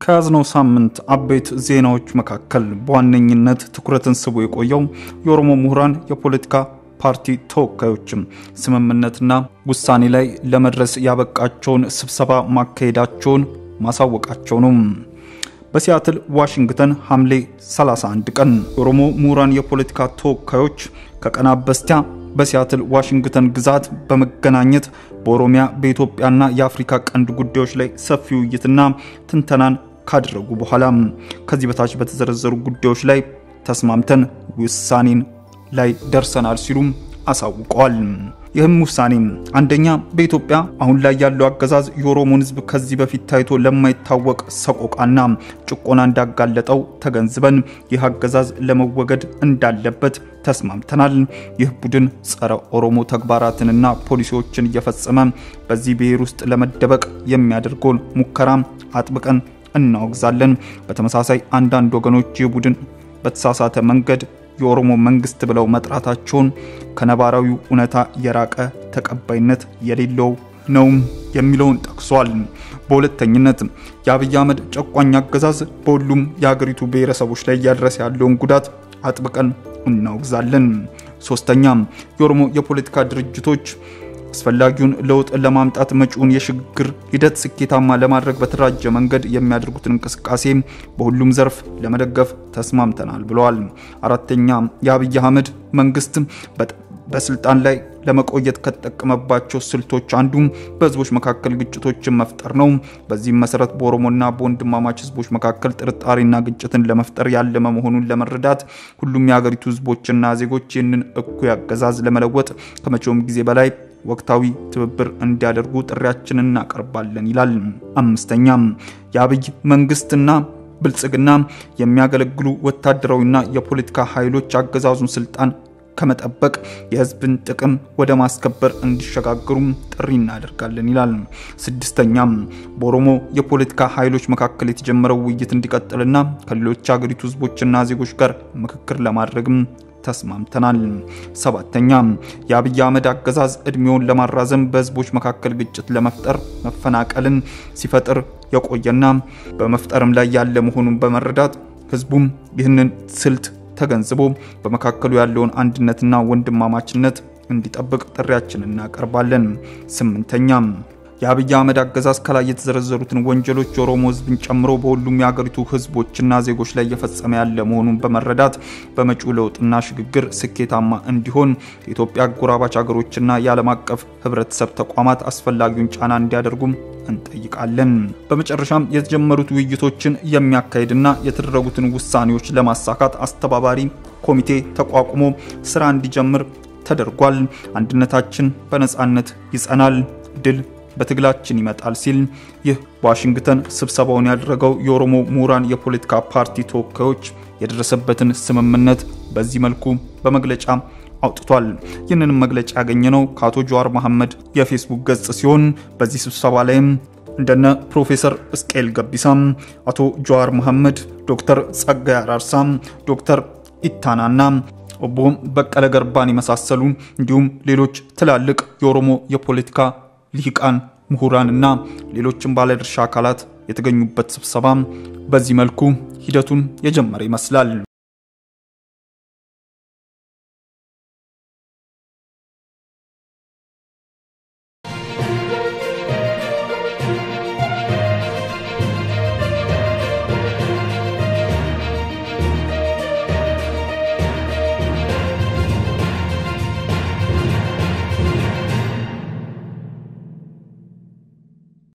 ከያዝነው ሳምንት አበይት ዜናዎች መካከል በዋነኝነት ትኩረትን ስቦ የቆየው የኦሮሞ ምሁራን የፖለቲካ ፓርቲ ተወካዮችም ስምምነትና ውሳኔ ላይ ለመድረስ ያበቃቸውን ስብሰባ ማካሄዳቸውን ማሳወቃቸው ነው። በሲያትል ዋሽንግተን ሐምሌ 31 ቀን የኦሮሞ ምሁራን የፖለቲካ ተወካዮች ከቀናት በስቲያ በሲያትል ዋሽንግተን ግዛት በመገናኘት በኦሮሚያ በኢትዮጵያና የአፍሪካ ቀንድ ጉዳዮች ላይ ሰፊ ውይይትና ትንተናን ካደረጉ በኋላ ከዚህ በታች በተዘረዘሩ ጉዳዮች ላይ ተስማምተን ውሳኔን ላይ ደርሰናል ሲሉ አሳውቀዋል። ይህም ውሳኔ አንደኛ በኢትዮጵያ አሁን ላይ ያለው አገዛዝ የኦሮሞን ሕዝብ ከዚህ በፊት ታይቶ ለማይታወቅ ሰቆቃና ጭቆና እንዳጋለጠው ተገንዝበን ይህ አገዛዝ ለመወገድ እንዳለበት ተስማምተናል። ይህ ቡድን ጸረ ኦሮሞ ተግባራትንና ፖሊሲዎችን እየፈጸመ በዚህ ብሔር ውስጥ ለመደበቅ የሚያደርገውን ሙከራ አጥብቀን እናወግዛለን። በተመሳሳይ አንዳንድ ወገኖች የቡድን በተሳሳተ መንገድ የኦሮሞ መንግስት ብለው መጥራታቸውን ከነባራዊ ኡነታ የራቀ ተቀባይነት የሌለው ነው የሚለውን ጠቅሷል። በሁለተኝነት የአብይ አህመድ ጨቋኝ አገዛዝ በሁሉም የሀገሪቱ ብሔረሰቦች ላይ ያደረሰ ያለውን ጉዳት አጥብቀን እናወግዛለን። ሶስተኛ የኦሮሞ የፖለቲካ ድርጅቶች አስፈላጊውን ለውጥ ለማምጣት መጪውን የሽግግር ሂደት ስኬታማ ለማድረግ በተራጀ መንገድ የሚያደርጉትን እንቅስቃሴ በሁሉም ዘርፍ ለመደገፍ ተስማምተናል ብለዋል። አራተኛ የአብይ አህመድ መንግስት በስልጣን ላይ ለመቆየት ከተጠቀመባቸው ስልቶች አንዱ በህዝቦች መካከል ግጭቶችን መፍጠር ነው። በዚህም መሰረት በኦሮሞና በወንድማማች ህዝቦች መካከል ጥርጣሬና ግጭትን ለመፍጠር ያለመ መሆኑን ለመረዳት ሁሉም የሀገሪቱ ህዝቦችና ዜጎች ይህንን እኩይ አገዛዝ ለመለወጥ ከመቼውም ጊዜ በላይ ወቅታዊ ትብብር እንዲያደርጉ ጥሪያችንን እናቀርባለን ይላል። አምስተኛ የአብይ መንግስትና ብልጽግና የሚያገለግሉ ወታደራዊና የፖለቲካ ኃይሎች አገዛዙን ስልጣን ከመጠበቅ የህዝብን ጥቅም ወደ ማስከበር እንዲሸጋገሩ ጥሪ እናደርጋለን ይላል። ስድስተኛ በኦሮሞ የፖለቲካ ኃይሎች መካከል የተጀመረው ውይይት እንዲቀጥልና ከሌሎች ሀገሪቱ ህዝቦችና ዜጎች ጋር ምክክር ለማድረግም ተስማምተናል። ሰባተኛ የአብይ አህመድ አገዛዝ እድሜውን ለማራዘም በህዝቦች መካከል ግጭት ለመፍጠር መፈናቀልን ሲፈጥር የቆየና በመፍጠርም ላይ ያለ መሆኑን በመረዳት ህዝቡም ይህንን ስልት ተገንዝቦ በመካከሉ ያለውን አንድነትና ወንድማማችነት እንዲጠብቅ ጥሪያችንን እናቀርባለን። ስምንተኛ የአብይ አህመድ አገዛዝ ከላይ የተዘረዘሩትን ወንጀሎች የኦሮሞ ህዝብን ጨምሮ በሁሉም የሀገሪቱ ህዝቦችና ዜጎች ላይ እየፈጸመ ያለ መሆኑን በመረዳት በመጪው ለውጥና ሽግግር ስኬታማ እንዲሆን የኢትዮጵያ ጎራባች ሀገሮችና የዓለም አቀፍ ህብረተሰብ ተቋማት አስፈላጊውን ጫና እንዲያደርጉ እንጠይቃለን። በመጨረሻም የተጀመሩት ውይይቶችን የሚያካሂድና የተደረጉትን ውሳኔዎች ለማሳካት አስተባባሪ ኮሚቴ ተቋቁሞ ስራ እንዲጀምር ተደርጓል። አንድነታችን በነጻነት ይጸናል፣ ድል በትግላችን ይመጣል ሲል ይህ ዋሽንግተን ስብሰባውን ያደረገው የኦሮሞ ምሁራን የፖለቲካ ፓርቲ ተወካዮች የደረሰበትን ስምምነት በዚህ መልኩ በመግለጫ አውጥቷል። ይህንን መግለጫ ያገኘነው ከአቶ ጀዋር መሐመድ የፌስቡክ ገጽ ሲሆን በዚህ ስብሰባ ላይም እንደነ ፕሮፌሰር እስቄል ገቢሳም፣ አቶ ጀዋር መሐመድ፣ ዶክተር ጸጋይ አራርሳ፣ ዶክተር ኢታናና ኦቦ በቀለ ገርባን የመሳሰሉ እንዲሁም ሌሎች ትላልቅ የኦሮሞ የፖለቲካ ሊቃን ምሁራንና ሌሎችም ባለድርሻ አካላት የተገኙበት ስብሰባ በዚህ መልኩ ሂደቱን የጀመረ ይመስላል።